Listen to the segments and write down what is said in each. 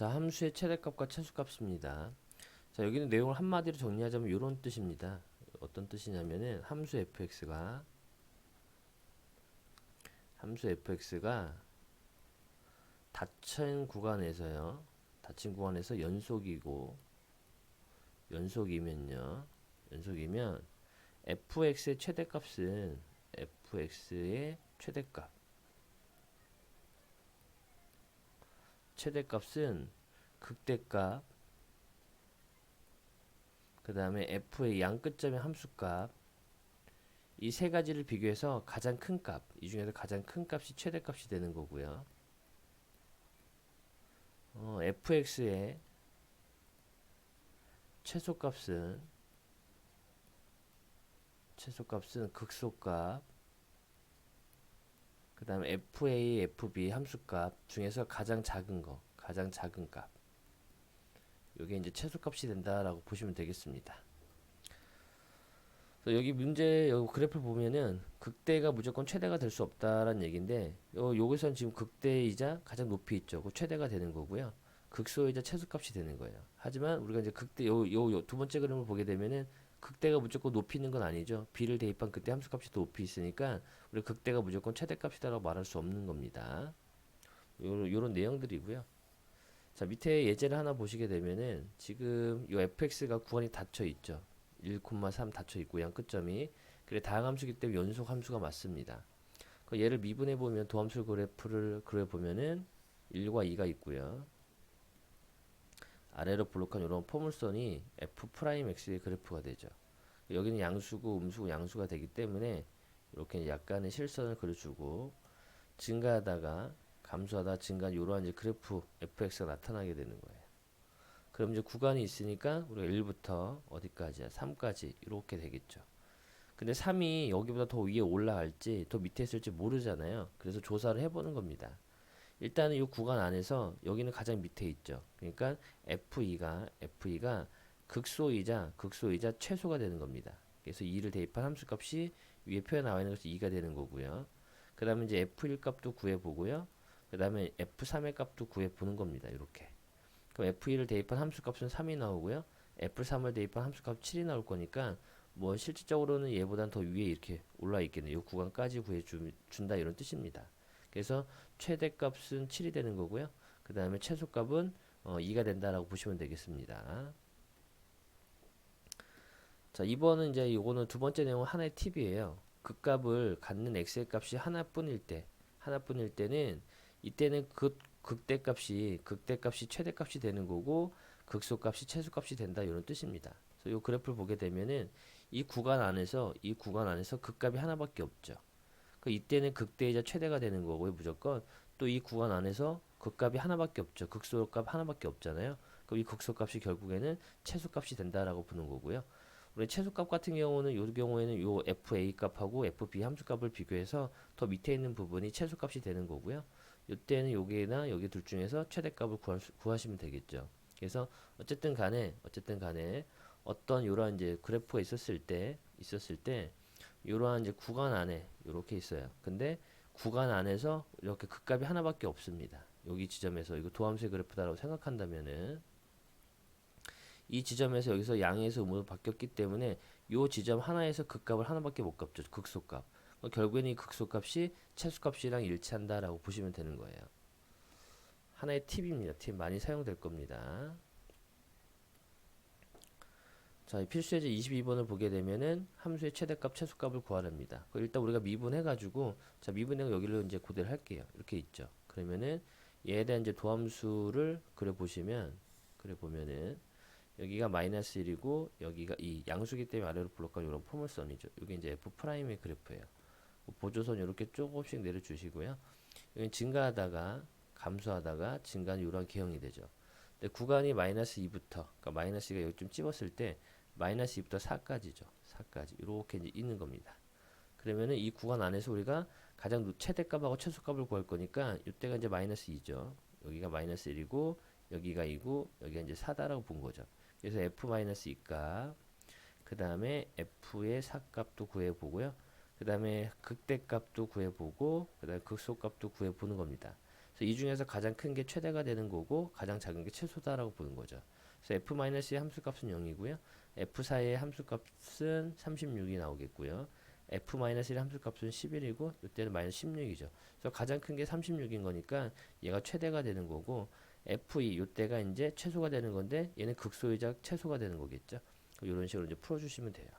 자, 함수의 최대값과 최소값입니다. 자, 여기는 내용을 한마디로 정리하자면 이런 뜻입니다. 어떤 뜻이냐면은 함수 fx가 닫힌 구간에서요. 닫힌 구간에서 연속이면 fx의 최대값은 극대값, 그 다음에 f의 양끝점의 함수값, 이 세 가지를 비교해서 가장 큰 값, 이 중에서 가장 큰 값이 최대값이 되는 거고요. fx의 최소값은 극소값, 그 다음에 fa, fb 함수값 중에서 가장 작은 값. 이게 이제 최소값이 된다라고 보시면 되겠습니다. 그래서 여기 문제, 여기 그래프를 보면은 극대가 무조건 최대가 될 수 없다라는 얘기인데, 여기선 지금 극대이자 가장 높이 있죠. 그 최대가 되는 거고요. 극소이자 최소값이 되는 거예요. 하지만 우리가 이제 극대, 두 번째 그림을 보게 되면은 극대가 무조건 높이 있는 건 아니죠. b를 대입한 그때 함수값이 더 높이 있으니까 우리 극대가 무조건 최대값이다라고 말할 수 없는 겁니다. 요런 내용들이고요. 자, 밑에 예제를 하나 보시게 되면은 지금 이 fx가 구간이 닫혀 있죠. 1,3 닫혀 있고 양 끝점이 그래 다항함수기 때문에 연속 함수가 맞습니다. 그 얘를 미분해 보면 도함수 그래프를 그려 보면은 1과 2가 있고요. 아래로 블록한 이런 포물선이 f'x의 그래프가 되죠. 여기는 양수고 음수고 양수가 되기 때문에 이렇게 약간의 실선을 그려주고 증가하다가 감소하다 증가한 이러한 이제 그래프 fx가 나타나게 되는 거예요. 그럼 이제 구간이 있으니까 우리가 1부터 어디까지야? 3까지 이렇게 되겠죠. 근데 3이 여기보다 더 위에 올라갈지 더 밑에 있을지 모르잖아요. 그래서 조사를 해보는 겁니다. 일단은 이 구간 안에서 여기는 가장 밑에 있죠. 그러니까 F2가 극소이자 최소가 되는 겁니다. 그래서 2를 대입한 함수값이 위에 표에 나와 있는 것이 2가 되는 거고요. 그 다음에 이제 F1 값도 구해보고요. 그 다음에 F3의 값도 구해보는 겁니다. 이렇게. 그럼 F1을 대입한 함수값은 3이 나오고요. F3을 대입한 함수값 7이 나올 거니까 뭐 실질적으로는 얘보단 더 위에 이렇게 올라 있겠네요. 이 구간까지 구해준다 이런 뜻입니다. 그래서 최대값은 7이 되는 거고요. 그 다음에 최소값은 2가 된다라고 보시면 되겠습니다. 자, 이번은 이제 이거는 두 번째 내용은 하나의 팁이에요. 극값을 갖는 x의 값이 하나뿐일 때는 이때는 극대값이 최대값이 되는 거고 극소값이 최소값이 된다 이런 뜻입니다. 그래서 이 그래프를 보게 되면은 이 구간 안에서 극값이 하나밖에 없죠. 이때는 극대이자 최대가 되는 거고요, 무조건. 또 이 구간 안에서 극값이 하나밖에 없죠. 극소값 하나밖에 없잖아요. 그럼 이 극소값이 결국에는 최소값이 된다라고 보는 거고요. 우리 최소값 같은 경우는 요 경우에는 요 FA 값하고 FB 함수값을 비교해서 더 밑에 있는 부분이 최소값이 되는 거고요. 이때는 여기나 여기 둘 중에서 최대값을 구하시면 되겠죠. 그래서 어쨌든 간에 어떤 요런 이제 그래프가 있었을 때 이러한 이제 구간 안에 이렇게 있어요. 근데 구간 안에서 이렇게 극값이 하나밖에 없습니다. 여기 지점에서 이거 도함수의 그래프다라고 생각한다면은 이 지점에서 여기서 양에서 음으로 바뀌었기 때문에 이 지점 하나에서 극값을 하나밖에 못 갚죠. 극소값. 결국에는 이 극소값이 최소값이랑 일치한다라고 보시면 되는 거예요. 하나의 팁입니다. 팁 많이 사용될 겁니다. 자, 필수예제 22번을 보게 되면은 함수의 최대값, 최소값을 구하랍니다. 일단 우리가 미분해가지고, 자, 미분해가 여기를 이제 고대를 할게요. 이렇게 있죠. 그러면은 얘에 대한 이제 도함수를 그려보면은 여기가 마이너스 1이고 여기가 이 양수기 때문에 아래로 블록한 이런 포물선이죠. 이게 이제 F'의 그래프예요. 보조선 이렇게 조금씩 내려주시고요. 여기 증가하다가 감소하다가 증가하는 이런 개형이 되죠. 근데 구간이 마이너스 2부터, 그러니까 마이너스 2가 여기쯤 찝었을 때 마이너스 2부터 4까지죠. 4까지 이렇게 이제 있는 겁니다. 그러면은 이 구간 안에서 우리가 가장 최대값하고 최소값을 구할 거니까 이때가 이제 마이너스 2죠. 여기가 마이너스 1이고 여기가 2고 여기가 이제 4다라고 본 거죠. 그래서 f-2값 그 다음에 f의 4값도 구해보고요. 그 다음에 극대값도 구해보고 그 다음에 극소값도 구해보는 겁니다. 그래서 이 중에서 가장 큰 게 최대가 되는 거고 가장 작은 게 최소다라고 보는 거죠. 그래서 f-의 함수값은 0이고요. f4의 함수값은 36이 나오겠고요. f-1의 함수값은 11이고 이때는 마이너스 16이죠. 그래서 가장 큰 게 36인 거니까 얘가 최대가 되는 거고 f2 이때가 이제 최소가 되는 건데 얘는 극소이자 최소가 되는 거겠죠. 이런 식으로 이제 풀어주시면 돼요.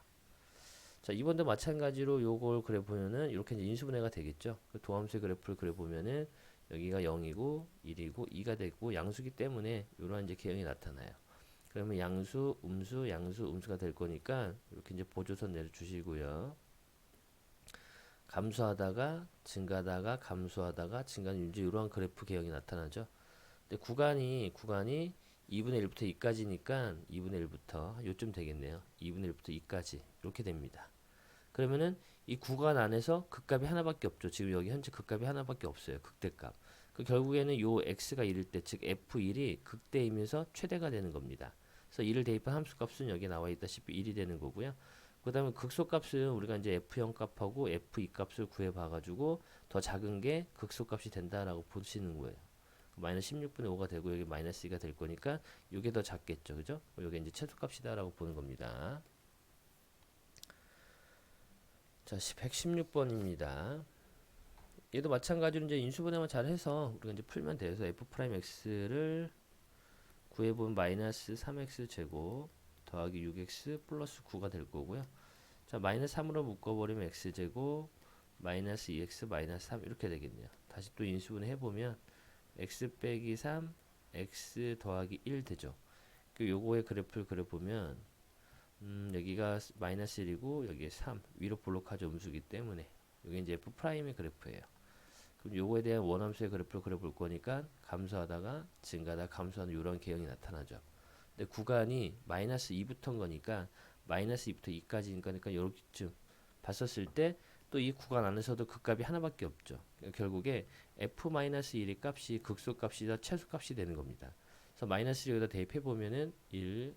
자, 이번도 마찬가지로 요걸 그래 보면은 이렇게 이제 인수분해가 되겠죠. 그 도함수의 그래프를 그려 보면은 여기가 0이고 1이고 2가 되고 양수기 때문에 이러한 이제 개형이 나타나요. 그러면 양수, 양수, 음수가 될 거니까 이렇게 이제 보조선 내려주시고요. 감소하다가 증가하다가 감소하다가 증가는 이제 이러한 그래프 개형이 나타나죠. 근데 구간이 2분의 1부터 2까지니까 2분의 1부터 요쯤 되겠네요. 2분의 1부터 2까지 이렇게 됩니다. 그러면은 이 구간 안에서 극값이 하나밖에 없죠. 지금 여기 현재 극값이 하나밖에 없어요. 극대값. 그 결국에는 요 x가 1일 때, 즉 f1이 극대이면서 최대가 되는 겁니다. 그래서 1을 대입한 함수값은 여기 나와 있다시피 1이 되는 거고요. 그 다음에 극소값은 우리가 이제 f0 값하고 f2 값을 구해봐가지고 더 작은 게 극소값이 된다라고 보시는 거예요. 마이너스 16분의 5가 되고 여기 마이너스 2가 될 거니까 이게 더 작겠죠. 그죠? 이게 이제 최소값이다라고 보는 겁니다. 자, 116번입니다. 얘도 마찬가지로 이제 인수분해만 잘 해서 우리가 이제 풀면 돼요. 그래서 f 프라임 x를 구해보면 마이너스 3x 제곱 더하기 6x 플러스 9가 될 거고요. 자, 마이너스 3으로 묶어버리면 x 제곱 마이너스 2x 마이너스 3 이렇게 되겠네요. 다시 또 인수분해 해보면 x 빼기 3 x 더하기 1 되죠. 그 요거의 그래프를 그려보면 여기가 마이너스 1이고 여기에 3 위로 볼록하죠. 음수기 때문에 여기 이제 f 프라임의 그래프예요. 그럼 요거에 대한 원함수의 그래프를 그려볼 거니까 감소하다가 증가하다가 감소하는 이런 개형이 나타나죠. 근데 구간이 마이너스 2부터인 거니까 마이너스 2부터 2까지니까 그러니까 요렇게쯤 봤었을 때 또 이 구간 안에서도 극값이 하나밖에 없죠. 그러니까 결국에 f-1의 값이 극소값이다 최소값이 되는 겁니다. 그래서 마이너스 1 여기다 대입해 보면은 1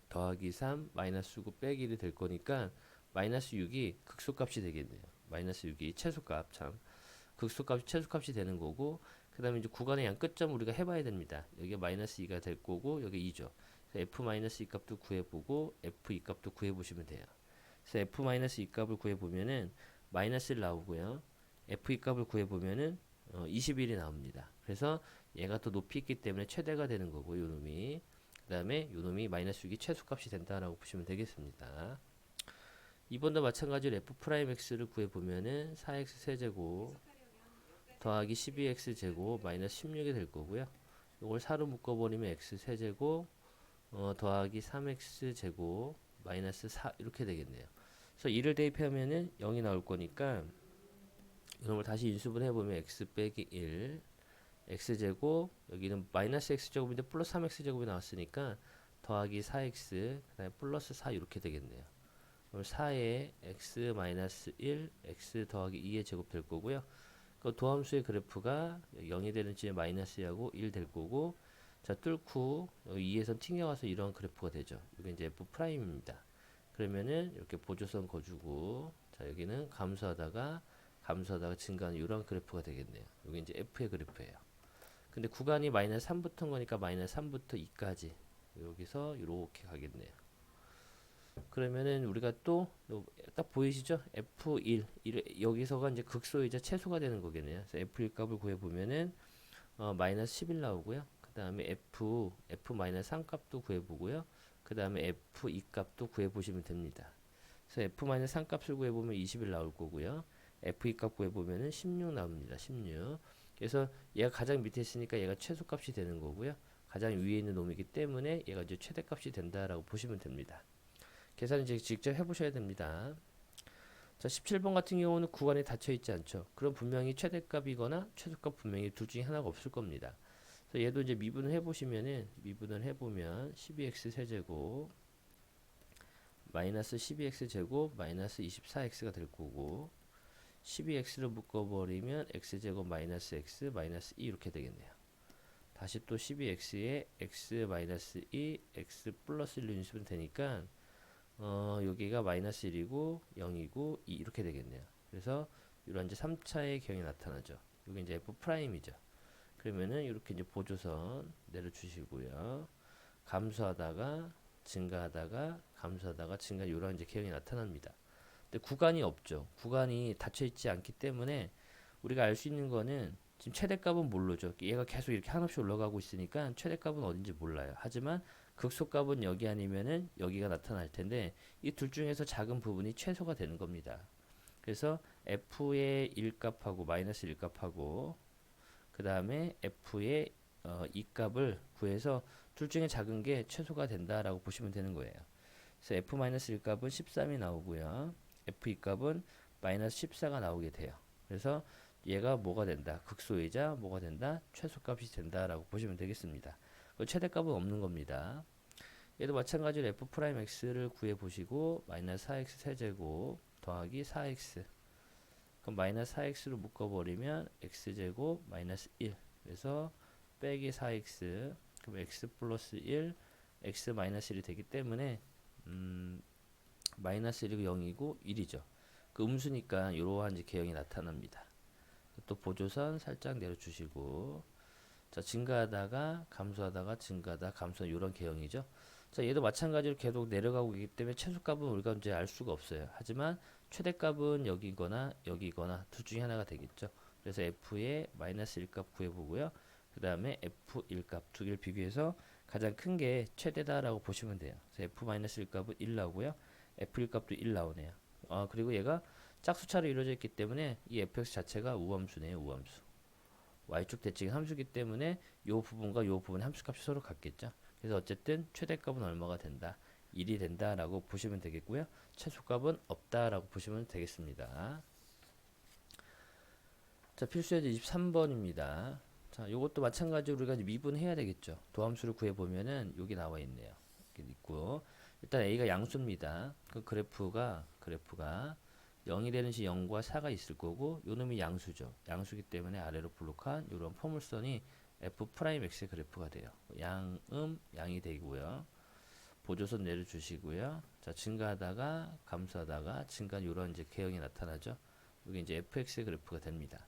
더하기 3 마이너스 9 빼기 1이 될 거니까 마이너스 6이 극소값이 되겠네요. 마이너스 6이 최소값 참 극소값이 최소값이 되는 거고 그 다음에 이제 구간의 양 끝점 우리가 해봐야 됩니다. 여기 마이너스 2가 될 거고 여기 2죠. f-2 값도 구해보고 f2 값도 구해보시면 돼요. 그래서 f-2 값을 구해보면은 마이너스 1 나오고요. f2 값을 구해보면은 21이 나옵니다. 그래서 얘가 또 높이 있기 때문에 최대가 되는 거고 요놈이 그 다음에 요놈이 마이너스 6이 최소값이 된다라고 보시면 되겠습니다. 이번도 마찬가지로 f'(x를 구해보면은 4x 세제곱 더하기 12x 제곱 마이너스 16이 될 거고요. 이걸 4로 묶어버리면 x 세제곱 더하기 3x 제곱 마이너스 4 이렇게 되겠네요. 그래서 1을 대입하면은 0이 나올 거니까 이런 걸 다시 인수분해 보면 x 빼기 1 x 제곱 여기는 마이너스 x 제곱인데 플러스 3x 제곱이 나왔으니까 더하기 4x 그다음에 플러스 4 이렇게 되겠네요. 그럼 4에 x 마이너스 1 x 더하기 2의 제곱 될 거고요. 그 도함수의 그래프가 0이 되는 쯤에 마이너스 2하고 1 될 거고 자 뚫고 2에서 튕겨가서 이런 그래프가 되죠. 이게 이제 f 프라임입니다. 그러면은 이렇게 보조선 거주고 자 여기는 감소하다가 증가하는 이런 그래프가 되겠네요. 이게 이제 f의 그래프예요. 근데 구간이 마이너스 3부터인 거니까 마이너스 3부터 2까지 여기서 이렇게 가겠네요. 그러면은 우리가 또 딱 보이시죠? F1 여기서가 이제 극소이자 최소가 되는 거겠네요. 그래서 F1 값을 구해 보면은 마이너스 11 나오고요. 그 다음에 F-3 값도 구해 보고요. 그 다음에 F2 값도 구해 보시면 됩니다. 그래서 F-3 값을 구해 보면 21 나올 거고요. F2 값 구해 보면은 16 나옵니다. 16. 그래서 얘가 가장 밑에 있으니까 얘가 최소값이 되는 거고요. 가장 위에 있는 놈이기 때문에 얘가 이제 최대값이 된다라고 보시면 됩니다. 계산 이제 직접 해보셔야 됩니다. 자, 17번 같은 경우는 구간에 닫혀 있지 않죠. 그럼 분명히 최대값이거나 최소값 분명히 둘 중에 하나가 없을 겁니다. 그래서 얘도 이제 미분을 해보시면은 미분을 해보면 12x 세제곱 마이너스 12x 제곱 마이너스 24x가 될 거고 12x를 묶어버리면 x제곱 마이너스 x 마이너스 2 이렇게 되겠네요. 다시 또 12x에 x 마이너스 2 x 플러스 1로 인수분 되니까 여기가 마이너스 1이고 0이고 2 이렇게 되겠네요. 그래서 이런 이제 3차의 경이 나타나죠. 여기 이제 f 프라임이죠. 그러면은 이렇게 이제 보조선 내려주시고요. 감소하다가 증가하다가 감소하다가 증가 이런 이제 개형이 나타납니다. 근데 구간이 없죠. 구간이 닫혀 있지 않기 때문에 우리가 알 수 있는 거는 지금 최대값은 모르죠. 얘가 계속 이렇게 한없이 올라가고 있으니까 최대값은 어딘지 몰라요. 하지만 극소값은 여기 아니면은 여기가 나타날 텐데 이 둘 중에서 작은 부분이 최소가 되는 겁니다. 그래서 f의 1값하고 마이너스 1값하고 그 다음에 f의 2값을 구해서 둘 중에 작은 게 최소가 된다라고 보시면 되는 거예요. 그래서 f-1값은 13이 나오고요. f2값은 마이너스 14가 나오게 돼요. 그래서 얘가 뭐가 된다? 극소이자 뭐가 된다? 최소값이 된다라고 보시면 되겠습니다. 최대값은 없는 겁니다. 얘도 마찬가지로 f'x를 구해 보시고 마이너스 4x 세제곱 더하기 4x 그럼 마이너스 4x로 묶어버리면 x제곱 마이너스 1 그래서 빼기 4x 그럼 x 플러스 1 x 마이너스 1이 되기 때문에 마이너스 1이고 0이고 1이죠. 그 음수니까 이러한 이제 개형이 나타납니다. 또 보조선 살짝 내려주시고 자 증가하다가 감소하다가 증가하다 감소 이런 개형이죠. 자 얘도 마찬가지로 계속 내려가고 있기 때문에 최소값은 우리가 이제 알 수가 없어요. 하지만 최대값은 여기거나 여기거나 둘 중에 하나가 되겠죠. 그래서 f의 마이너스 1값 구해보고요. 그 다음에 f1값 두 개를 비교해서 가장 큰 게 최대다라고 보시면 돼요. 그래서 f-1값은 1 나오고요. f1값도 1 나오네요. 그리고 얘가 짝수차로 이루어져 있기 때문에 이 fx 자체가 우함수네요. 우함수. y축 대칭 함수기 때문에 요 부분과 요 부분의 함수값이 서로 같겠죠. 그래서 어쨌든 최대값은 얼마가 된다. 1이 된다라고 보시면 되겠고요. 최소값은 없다라고 보시면 되겠습니다. 자, 필수예제 23번입니다. 자, 요것도 마찬가지로 우리가 미분해야 되겠죠. 도함수를 구해보면은 여기 나와 있네요. 이렇게 있고 일단 A가 양수입니다. 그 그래프가 0이 되는 시 0과 4가 있을 거고 요 놈이 양수죠. 양수기 때문에 아래로 블록한 이런 포물선이 f'x의 그래프가 돼요. 양이 되고요. 보조선 내려주시고요. 자, 증가하다가 감소하다가 증가 이런 이제 개형이 나타나죠. 이게 이제 fx의 그래프가 됩니다.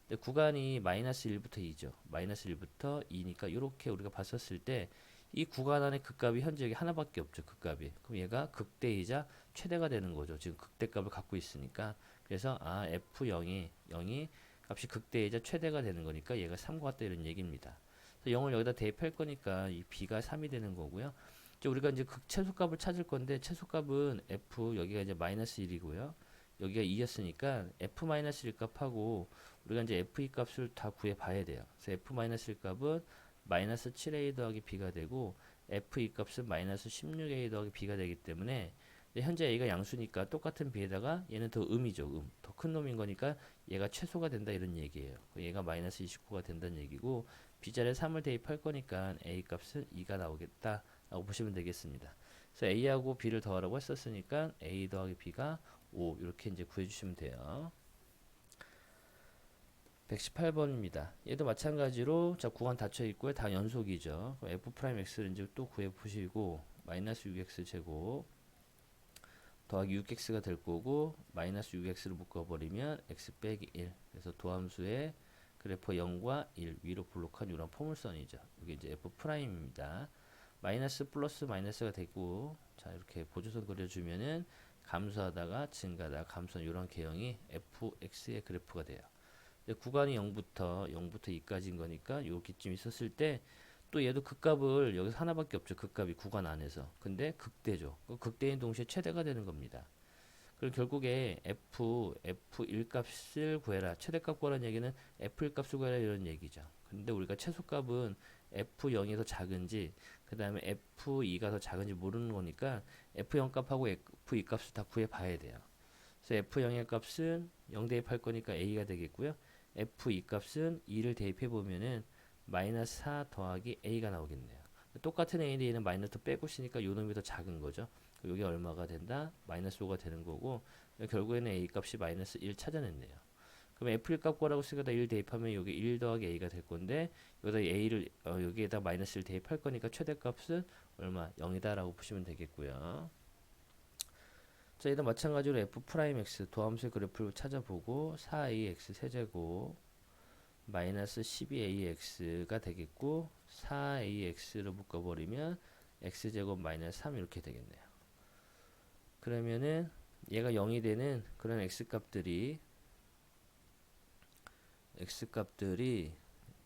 근데 구간이 마이너스 1부터 2죠. 마이너스 1부터 2니까 이렇게 우리가 봤었을 때 이 구간 안에 극값이 현재 여기 하나밖에 없죠. 극값이. 그럼 얘가 극대이자 최대가 되는 거죠. 지금 극대값을 갖고 있으니까. 그래서 f0이 값이 극대이자 최대가 되는 거니까 얘가 3과 같다 이런 얘기입니다. 그래서 0을 여기다 대입할 거니까 이 b가 3이 되는 거고요. 이제 우리가 이제 극최소값을 찾을 건데 최소값은 f 여기가 이제 마이너스 1이고요. 여기가 2였으니까 f-1 값하고 우리가 이제 f2 값을 다 구해 봐야 돼요. 그래서 f-1 값은 마이너스 7a 더하기 b가 되고 f2 값은 마이너스 16a 더하기 b가 되기 때문에 현재 a가 양수니까 똑같은 b에다가 얘는 더 음이죠. 더 큰 놈인 거니까 얘가 최소가 된다 이런 얘기예요. 얘가 마이너스 29가 된다는 얘기고 b자리에 3을 대입할 거니까 a 값은 2가 나오겠다 라고 보시면 되겠습니다. 그래서 a하고 b를 더하라고 했었으니까 a 더하기 b가 5 이렇게 이제 구해주시면 돼요. 118번입니다. 얘도 마찬가지로 자 구간 닫혀 있고요. 다 연속이죠. f'x를 이제 또 구해 보시고 마이너스 6x 제곱 더하기 6x가 될 거고 마이너스 6x를 묶어버리면 x 빼기 1 그래서 도함수의 그래프 0과 1 위로 블록한 이런 포물선이죠. 이게 이제 f'입니다. 마이너스 플러스 마이너스가 되고 자 이렇게 보조선 그려주면은 감소하다가 증가하다가 감소하는 이런 개형이 fx의 그래프가 돼요. 구간이 0부터 2까지인 거니까 여기쯤 있었을 때 또 얘도 극값을 여기서 하나밖에 없죠. 극값이 구간 안에서. 근데 극대죠. 극대인 동시에 최대가 되는 겁니다. 그럼 결국에 f1 값을 구해라. 최대값 구하라는 얘기는 f1 값을 구해라 이런 얘기죠. 근데 우리가 최소값은 f0이 더 작은지 그 다음에 f2가 더 작은지 모르는 거니까 f0 값하고 f2 값을 다 구해 봐야 돼요. 그래서 f0의 값은 0 대입할 거니까 a가 되겠고요. f2 값은 2를 대입해 보면은 마이너스 4 더하기 a가 나오겠네요. 똑같은 a인데 얘는 마이너스 빼고 있으니까 요 놈이 더 작은 거죠. 여기 얼마가 된다? 마이너스 5가 되는 거고 결국에는 a 값이 마이너스 1 찾아냈네요. 그럼 f1 값 구하라고 쓰니까 1 대입하면 여기 1 더하기 a가 될 건데 여기다 a를 여기에다 마이너스 1 대입할 거니까 최대값은 얼마? 0이다 라고 보시면 되겠고요. 자, 얘도 마찬가지로 f'x 도함수의 그래프를 찾아보고 4ax 세제곱 마이너스 12ax가 되겠고 4ax로 묶어버리면 x제곱 마이너스 3 이렇게 되겠네요. 그러면은 얘가 0이 되는 그런 x값들이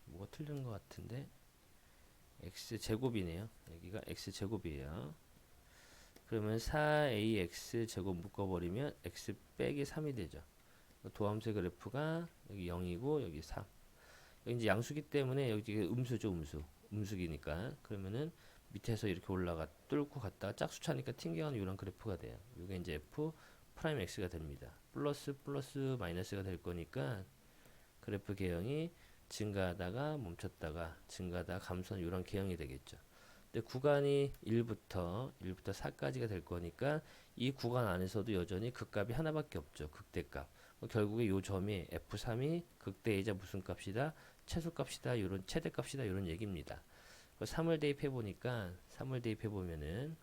뭐가 틀린 것 같은데 x제곱이네요. 여기가 x제곱이에요. 그러면 4ax 제곱 묶어버리면 x 빼기 3이 되죠. 도함수의 그래프가 여기 0이고 여기 3. 여기 이제 양수기 때문에 여기 음수죠, 음수. 음수기니까. 그러면은 밑에서 이렇게 올라가 뚫고 갔다가 짝수차니까 튕겨가는 이런 그래프가 돼요. 이게 이제 f 프라임 x가 됩니다. 플러스 플러스 마이너스가 될 거니까 그래프 개형이 증가하다가 멈췄다가 증가하다가 감소하는 이런 개형이 되겠죠. 근데 구간이 1부터 4까지가 될 거니까 이 구간 안에서도 여전히 극값이 하나밖에 없죠. 극대값. 결국에 요 점이 F3이 극대이자 무슨 값이다? 최소값이다. 이런 최대값이다. 이런 얘기입니다. 3을 대입해 보니까 3을 대입해 보면은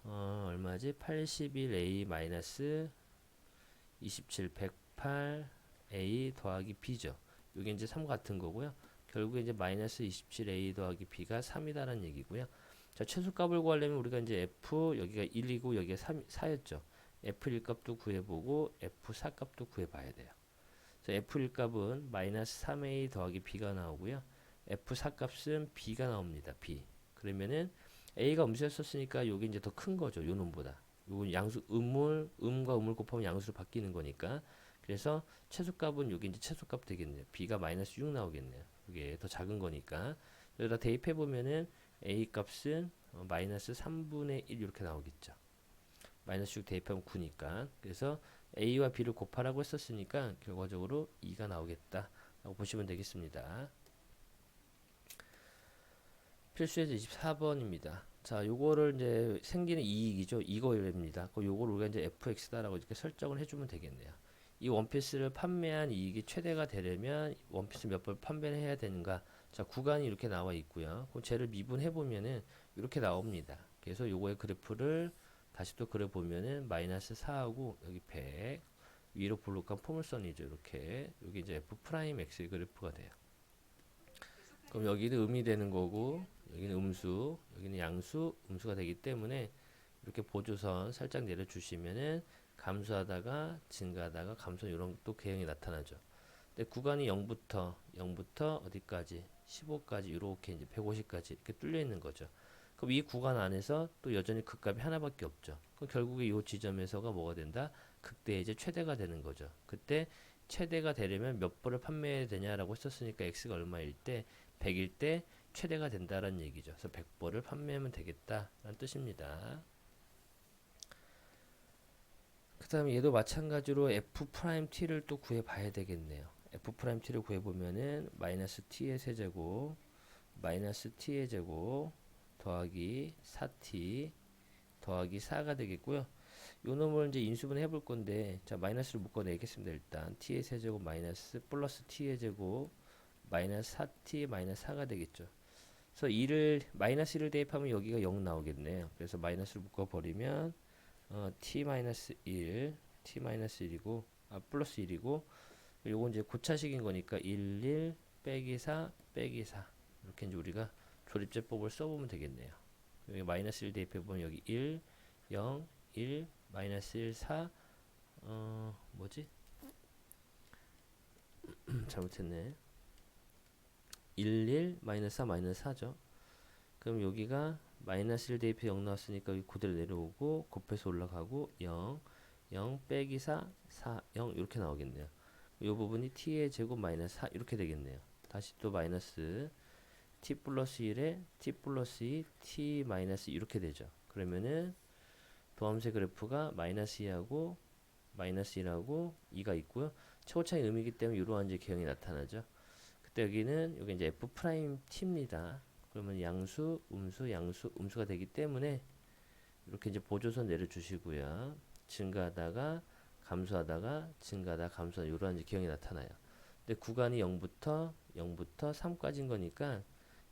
얼마지? 81A 마이너스 27 108A 더하기 B죠. 이게 이제 3 같은 거고요. 결국에 이제 마이너스 27A 더하기 B가 3이다라는 얘기고요. 자, 최소값을 구하려면 우리가 이제 F 여기가 1이고 여기가 4였죠. F1 값도 구해보고 F4 값도 구해봐야 돼요. 그래서 F1 값은 마이너스 3A 더하기 B가 나오고요. F4 값은 B가 나옵니다. B. 그러면은 A가 음수였었으니까 요게 이제 더 큰 거죠. 요 놈보다. 요건 양수 음과 음을 곱하면 양수로 바뀌는 거니까. 그래서 최소값은 여기 이제 최소값 되겠네요. B가 마이너스 6 나오겠네요. 이게 더 작은 거니까. 여기다 대입해 보면은 A 값은 마이너스 3분의 1 이렇게 나오겠죠. 마이너스 6 대입하면 9니까. 그래서 A와 B를 곱하라고 했었으니까 결과적으로 2가 나오겠다 라고 보시면 되겠습니다. 필수예제 24번입니다. 자, 요거를 이제 생기는 이익이죠. 이거입니다. 요거를 우리가 이제 fx다라고 이렇게 설정을 해주면 되겠네요. 이 원피스를 판매한 이익이 최대가 되려면 원피스 몇 번 판매를 해야 되는가? 자, 구간이 이렇게 나와 있고요. 그럼 쟤를 미분해 보면은 이렇게 나옵니다. 그래서 요거의 그래프를 다시 또 그려 보면은 마이너스 4하고 여기 100 위로 볼록한 포물선이죠. 이렇게 여기 이제 f 프라임 x의 그래프가 돼요. 그럼 여기는 음이 되는 거고 여기는 음수, 여기는 양수, 음수가 되기 때문에 이렇게 보조선 살짝 내려주시면은 감소하다가 증가하다가 감소 이런 또 개형이 나타나죠. 근데 구간이 0부터 어디까지 15까지 이렇게 이제 150까지 이렇게 뚫려 있는 거죠. 그럼 이 구간 안에서 또 여전히 극값이 하나밖에 없죠. 그럼 결국에 이 지점에서가 뭐가 된다? 극대 이제 최대가 되는 거죠. 그때 최대가 되려면 몇 벌을 판매해야 되냐라고 했었으니까 x가 얼마일 때 100일 때 최대가 된다라는 얘기죠. 그래서 100벌을 판매하면 되겠다라는 뜻입니다. 그 다음에 얘도 마찬가지로 f't를 또 구해봐야 되겠네요. f't를 구해보면은 마이너스 t의 세제곱 마이너스 t의 제곱 더하기 4t 더하기 4가 되겠고요. 요 놈을 이제 인수분 해볼 건데 자 마이너스를 묶어내겠습니다. 일단 t의 세제곱 마이너스 플러스 t의 제곱 마이너스 4t 마이너스 4가 되겠죠. 그래서 2를 마이너스 1을 대입하면 여기가 0 나오겠네요. 그래서 마이너스를 묶어버리면 t 마이너스 1 t 마이너스 1이고 플러스 1이고 요건 이제 고차식인 거니까 1 1 빼기 4 빼기 4 이렇게 이제 우리가 조립제법을 써보면 되겠네요. 여기 마이너스 1 대입해보면 여기 1 0 1 마이너스 1 4 뭐지? 잘못했네. 1 1 마이너스 4 마이너스 4죠. 그럼 여기가 마이너스 1 대입해 0 나왔으니까 여기 그대로 내려오고 곱해서 올라가고 0 0 빼기 4 4 0 이렇게 나오겠네요. 이 부분이 t의 제곱 마이너스 4 이렇게 되겠네요. 다시 또 마이너스 t 플러스 1에 t 플러스 2 t 마이너스 이렇게 되죠. 그러면은 도함수의 그래프가 마이너스 2하고 마이너스 1하고 2가 있고요. 최고차의 의미이기 때문에 이러한 이제 개형이 나타나죠. 그때 여기는 여기 이제 f 프라임 t입니다. 그러면 양수, 음수, 양수, 음수가 되기 때문에 이렇게 이제 보조선 내려주시고요. 증가하다가 감소하다가 증가하다가 감소하다 이러한 이제 기형이 나타나요. 근데 구간이 0부터 3까지인 거니까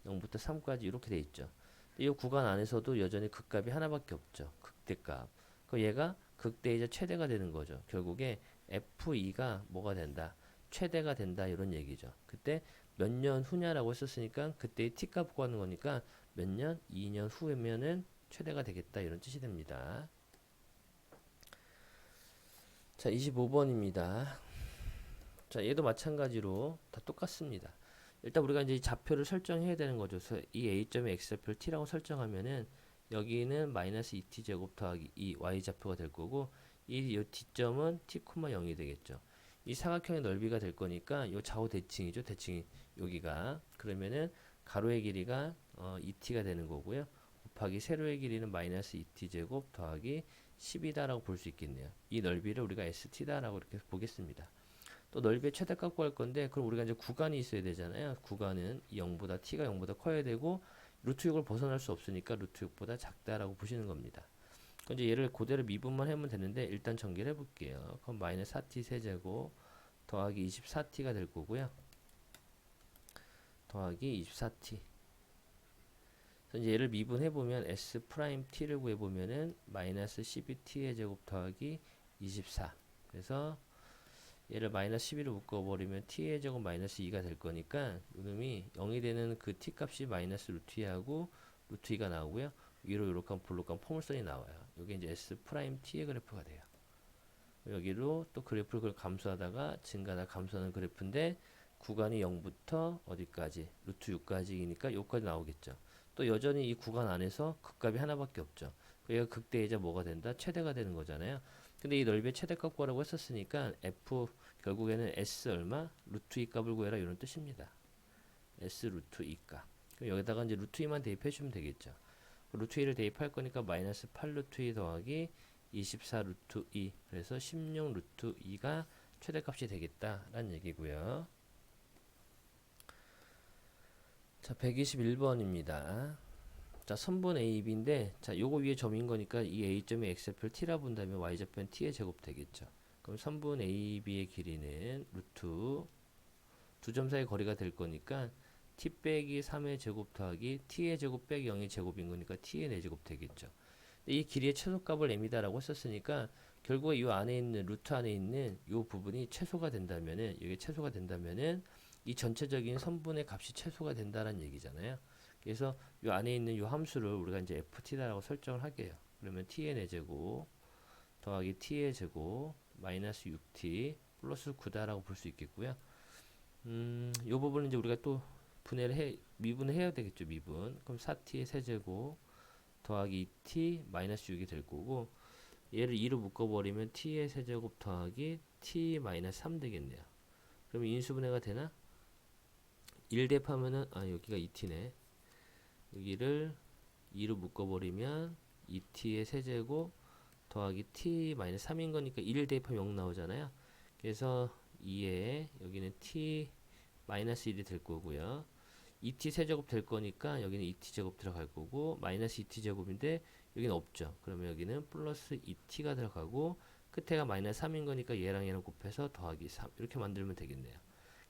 0부터 3까지 이렇게 돼 있죠. 이 구간 안에서도 여전히 극값이 하나밖에 없죠. 극대값. 그 얘가 극대이자 최대가 되는 거죠. 결국에 F2가 뭐가 된다? 최대가 된다 이런 얘기죠. 그때 몇 년 후냐라고 했었으니까 그때의 t값 구하는 거니까 몇 년? 2년 후면은 최대가 되겠다 이런 뜻이 됩니다. 자, 25번입니다. 자, 얘도 마찬가지로 다 똑같습니다. 일단 우리가 이제 이 좌표를 설정해야 되는 거죠. 그래서 이 a점의 x좌표를 t라고 설정하면은 여기는 마이너스 2t 제곱 더하기 2 y 좌표가 될 거고 이 t점은 t, 0이 되겠죠. 이 사각형의 넓이가 될 거니까 이 좌우 대칭이죠. 대칭이 여기가 그러면은 가로의 길이가 2t가 되는 거고요. 곱하기 세로의 길이는 마이너스 2t 제곱 더하기 10이다라고 볼 수 있겠네요. 이 넓이를 우리가 st다라고 이렇게 보겠습니다. 또 넓이의 최대값 구할 건데 그럼 우리가 이제 구간이 있어야 되잖아요. 구간은 0보다 t가 0보다 커야 되고 루트 6을 벗어날 수 없으니까 루트 6보다 작다라고 보시는 겁니다. 그럼 이제 얘를 그대로 미분만 하면 되는데 일단 전개를 해볼게요. 그럼 마이너스 4t 세제곱 더하기 24t가 될 거고요. 더하기 24t. 그래서 이제 얘를 미분해보면 s 프라임 t를 구해보면은 마이너스 12t의 제곱 더하기 24. 그래서 얘를 마이너스 12로 묶어버리면 t의 제곱 마이너스 2가 될 거니까 이놈이 0이 되는 그 t 값이 마이너스 루트 2하고 루트 2가 나오고요. 위로 요렇게 볼록한 포물선이 나와요. 이게 이제 s 프라임 t의 그래프가 돼요. 여기로 또 그래프를 감수하다가 증가하다 감소하는 그래프인데 구간이 0부터 어디까지? 루트 6까지이니까 여기까지 나오겠죠. 또 여전히 이 구간 안에서 극값이 하나밖에 없죠. 얘가 극대이자 뭐가 된다? 최대가 되는 거잖아요. 근데 이 넓이의 최대값 구하라고 했었으니까 f 결국에는 s 얼마? 루트 2 값을 구해라 이런 뜻입니다. s 루트 2 값. 그럼 여기다가 이제 루트 2만 대입해 주면 되겠죠. 루트 2를 대입할 거니까 마이너스 8 루트 2 더하기 24 루트 2 그래서 16 루트 2가 최대값이 되겠다라는 얘기고요. 자, 121번입니다. 자, 선분 A, B인데 자, 요거 위에 점인 거니까 이 A점이 X좌표를 T라 본다면 Y좌표는 T의 제곱 되겠죠. 그럼 선분 A, B의 길이는 루트 두 점 사이 거리가 될 거니까 T 빼기 3의 제곱 더하기 T의 제곱 빼기 0의 제곱인 거니까 T의 4제곱 되겠죠. 이 길이의 최소값을 M이다라고 했었으니까 결국에 이 안에 있는 루트 안에 있는 이 부분이 최소가 된다면은 이게 최소가 된다면은 이 전체적인 선분의 값이 최소가 된다는 얘기잖아요. 그래서 이 안에 있는 이 함수를 우리가 이제 ft라고 설정을 하게요. 그러면 t의 4제곱 더하기 t의 제곱 마이너스 6t 플러스 9다라고 볼 수 있겠고요. 이 부분은 이제 우리가 또 미분을 해야 되겠죠. 미분. 그럼 4t의 세제곱 더하기 2t 마이너스 6이 될 거고 얘를 2로 묶어버리면 t의 세제곱 더하기 t 마이너스 3 되겠네요. 그러면 인수분해가 되나? 1 대입하면은 여기가 2t네. 여기를 2로 묶어버리면 2t의 세제곱 더하기 t 마이너스 3인 거니까 1 대입하면 0 나오잖아요. 그래서 2에 여기는 t 마이너스 1이 될 거고요. 2t 세제곱 될 거니까 여기는 2t 제곱 들어갈 거고 마이너스 2t 제곱인데 여기는 없죠. 그러면 여기는 플러스 2t가 들어가고 끝에가 마이너스 3인 거니까 얘랑 얘랑 곱해서 더하기 3 이렇게 만들면 되겠네요.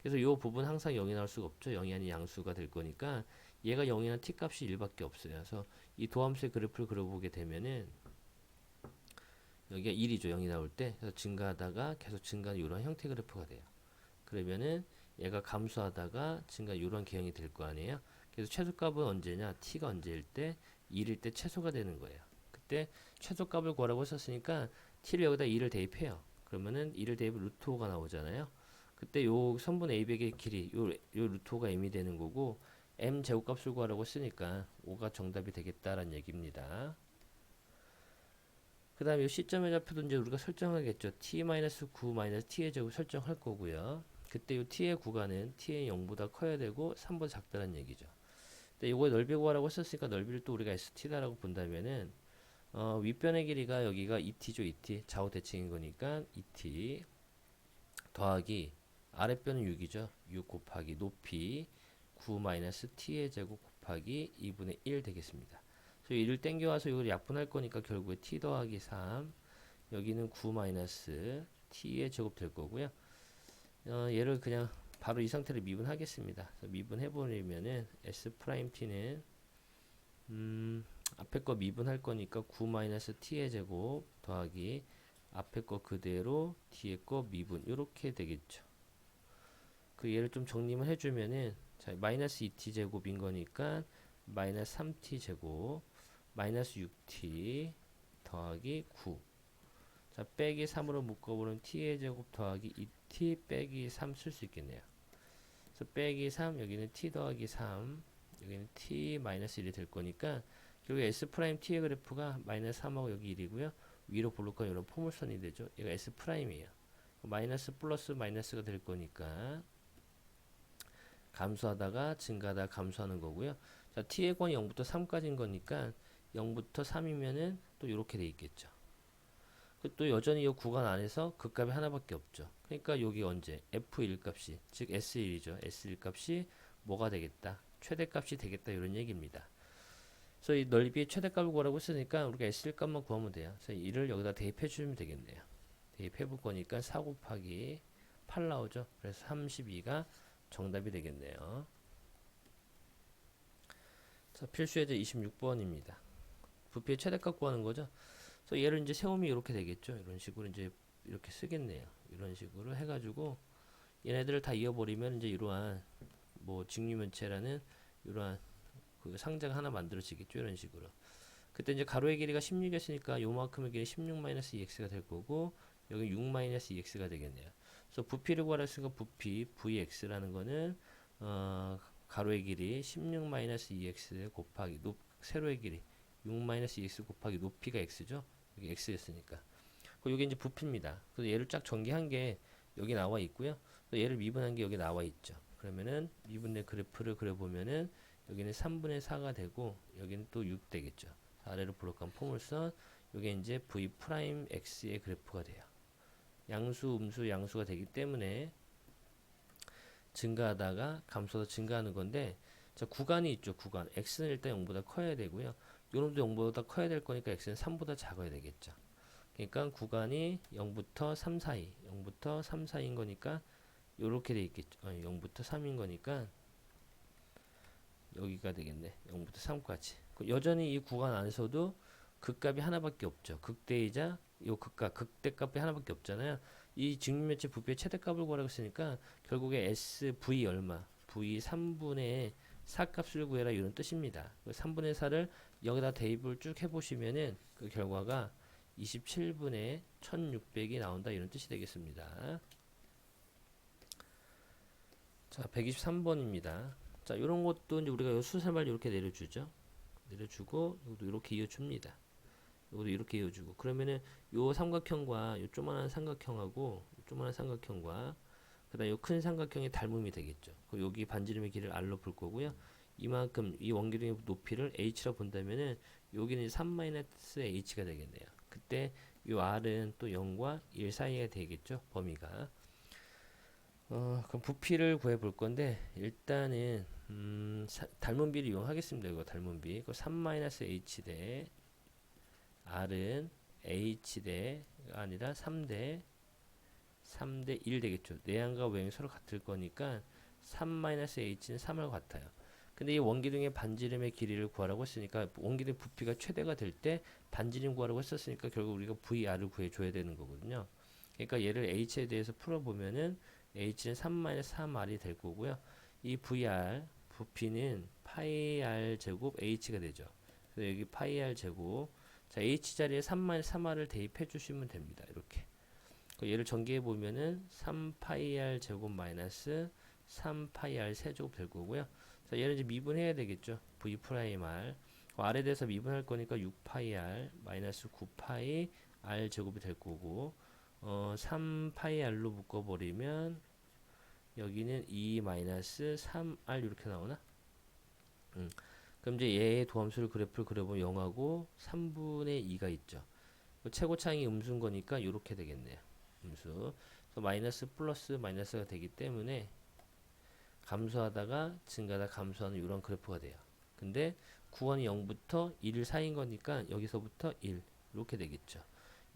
그래서 이 부분 항상 0이 나올 수가 없죠. 0이 아닌 양수가 될 거니까 얘가 0이나 t 값이 1밖에 없어요. 그래서 이 도함수의 그래프를 그려보게 되면은 여기가 1이죠. 0이 나올 때. 그래서 증가하다가 계속 증가하는 이런 형태 그래프가 돼요. 그러면은 얘가 감소하다가 증가 이런 개형이 될 거 아니에요. 그래서 최소값은 언제냐? t가 언제일 때? 1일 때 최소가 되는 거예요. 그때 최소값을 구하라고 했었으니까 t를 여기다 2를 대입해요. 그러면은 2를 대입 루트 5가 나오잖아요. 그때 요 선분 AB의 길이 요 루트 5가 m이 되는 거고 m 제곱값을 구하라고 했으니까 5가 정답이 되겠다라는 얘기입니다. 그 다음에 이 시점의 좌표도 이제 우리가 설정하겠죠. t-9-t의 제곱 설정할 거고요. 그때 이 t의 구간은 t의 0보다 커야 되고 3보다 작다는 얘기죠. 근데 이거에 넓이 구하라고 했었으니까 넓이를 또 우리가 st다라고 본다면은 윗변의 길이가 여기가 2t죠. 2t 좌우 대칭인 거니까 2t 더하기 아랫변은 6이죠. 6 곱하기 높이 9-t의 제곱 곱하기 2분의 1 되겠습니다. 그래서 1을 땡겨와서 이걸 약분할 거니까 결국에 t 더하기 3 여기는 9-t의 제곱 될 거고요. 얘를 그냥 바로 이 상태로 미분하겠습니다. 미분해버리면은 s 프라임 t는 앞에 거 미분할 거니까 9-t의 제곱 더하기 앞에 거 그대로 뒤에 거 미분 이렇게 되겠죠. 그 얘를 좀 정리만 해주면은 자 마이너스 2t 제곱인 거니까 마이너스 3t 제곱 마이너스 6t 더하기 9. 자 빼기 3으로 묶어보는 t의 제곱 더하기 2t 빼기 3 쓸 수 있겠네요. 그래서 빼기 3 여기는 t 더하기 3 여기는 t 마이너스 1이 될 거니까 결국 s 프라임 t의 그래프가 마이너스 3하고 여기 1이고요. 위로 볼록한 이런 포물선이 되죠. 얘가 s 프라임이에요. 마이너스 플러스 마이너스가 될 거니까 감소하다가 증가하다가 감소하는 거고요. 자, t의 권이 0부터 3까지인 거니까 0부터 3이면은 또 이렇게 돼 있겠죠. 또 여전히 이 구간 안에서 극값이 하나밖에 없죠. 그러니까 여기 언제 f1 값이 즉 s1이죠. s1 값이 뭐가 되겠다? 최대값이 되겠다 이런 얘기입니다. 그래서 이 넓이의 최대값을 구하라고 했으니까 우리가 s1 값만 구하면 돼요. 그래서 이를 여기다 대입해 주면 되겠네요. 대입해 볼 거니까 4 곱하기 8 나오죠. 그래서 32가 정답이 되겠네요. 자, 필수 예제 26번입니다. 부피의 최대값 구하는 거죠. 그래서 얘를 이제 세우면 이렇게 되겠죠. 이런 식으로 이제 이렇게 쓰겠네요. 이런 식으로 해가지고 얘네들을 다 이어버리면 이제 이러한 뭐 직류면체라는 이러한 그 상자가 하나 만들어지겠죠. 이런 식으로. 그때 이제 가로의 길이가 16이었으니까 요만큼의 길이 16-2x가 될 거고 여기 6-2x가 되겠네요. 그래서 부피를 구하라 했으니까 부피 vx라는 거는 가로의 길이 16-2x 곱하기 세로의 길이 6-2x 곱하기 높이가 x죠. 여기 x였으니까. 여기 이제 부피입니다. 그래서 얘를 쫙 전개한 게 여기 나와 있고요. 또 얘를 미분한 게 여기 나와 있죠. 그러면은 미분의 그래프를 그려보면은 여기는 3분의 4가 되고 여기는 또 6 되겠죠. 아래로 볼록한 포물선 요게 이제 v 프라임 x의 그래프가 돼요. 양수 음수 양수가 되기 때문에 증가하다가 감소하다 증가하는 건데 자 구간이 있죠. 구간 x는 일단 0보다 커야 되고요. 요놈도 0보다 커야 될 거니까 x는 3보다 작아야 되겠죠. 그러니까 구간이 0부터 3 사이 0부터 3 사이인 거니까 요렇게 돼 있겠죠. 0부터 3인 거니까 여기가 되겠네. 0부터 3까지. 여전히 이 구간 안에서도 극값이 하나밖에 없죠. 극대이자 요 극값, 극대값이 하나밖에 없잖아요. 이 직면체 부피의 최대값을 구하라고 했으니까 결국에 SV 얼마? V 3분의 4 값을 구해라 이런 뜻입니다. 3분의 4를 여기다 대입을 쭉 해보시면은 그 결과가 27분의 1600이 나온다 이런 뜻이 되겠습니다. 자, 123번입니다. 자, 이런 것도 이제 우리가 수세말 이렇게 내려주죠. 내려주고 이것도 이렇게 이어줍니다. 이것도 이렇게 이어주고 그러면은 요 삼각형과 요 조그만한 삼각형하고 조그만한 삼각형과 그다음 요 큰 삼각형의 닮음이 되겠죠. 그럼 여기 반지름의 길이를 r로 볼 거고요. 이만큼 이 원기둥의 높이를 h라고 본다면은 여기는 3-h가 되겠네요. 그때 요 r은 또 0과 1 사이가 되겠죠. 범위가. 그럼 부피를 구해 볼 건데 일단은 닮은비를 이용하겠습니다. 이거 닮은비. 이거 3-h 대 r은 h 대가 아니라 3대 1 되겠죠. 내항과 외항이 서로 같을 거니까 3-h는 3하고 같아요. 근데 이 원기둥의 반지름의 길이를 구하라고 했으니까 원기둥 부피가 최대가 될 때 반지름 구하라고 했었으니까 결국 우리가 VR을 구해줘야 되는 거거든요. 그러니까 얘를 h에 대해서 풀어보면은 h는 3-3r이 될 거고요. 이 VR 부피는 파이 r 제곱 h가 되죠. 그래서 여기 파이 r 제곱 자 h 자리에 3-3r을 대입해 주시면 됩니다. 이렇게 얘를 전개해 보면은 3파이 r 제곱 마이너스 3파이 r 세제곱 될 거고요. 자 얘를 이제 미분해야 되겠죠. v 프라임 r r에 대해서 미분할 거니까 6파이 r 마이너스 9파이 r 제곱이 될 거고 3파이 r로 묶어버리면 여기는 2 마이너스 3r 이렇게 나오나? 그럼 이제 얘의 도함수를 그래프를 그려보면 0하고 3분의 2가 있죠. 최고차항이 음수인 거니까 이렇게 되겠네요. 음수. 그래서 마이너스 플러스 마이너스가 되기 때문에 감소하다가 증가하다 감소하는 이런 그래프가 돼요. 근데 구간이 0부터 1 사이인 거니까 여기서부터 1 이렇게 되겠죠.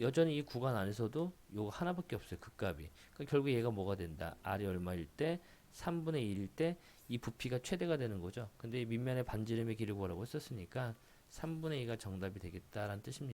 여전히 이 구간 안에서도 요거 하나밖에 없어요. 극값이. 그러니까 결국 얘가 뭐가 된다. R이 얼마일 때 3분의 1일 때 이 부피가 최대가 되는 거죠. 근데 이 밑면의 반지름의 길을 구하라고 했었으니까 3분의 2가 정답이 되겠다라는 뜻입니다.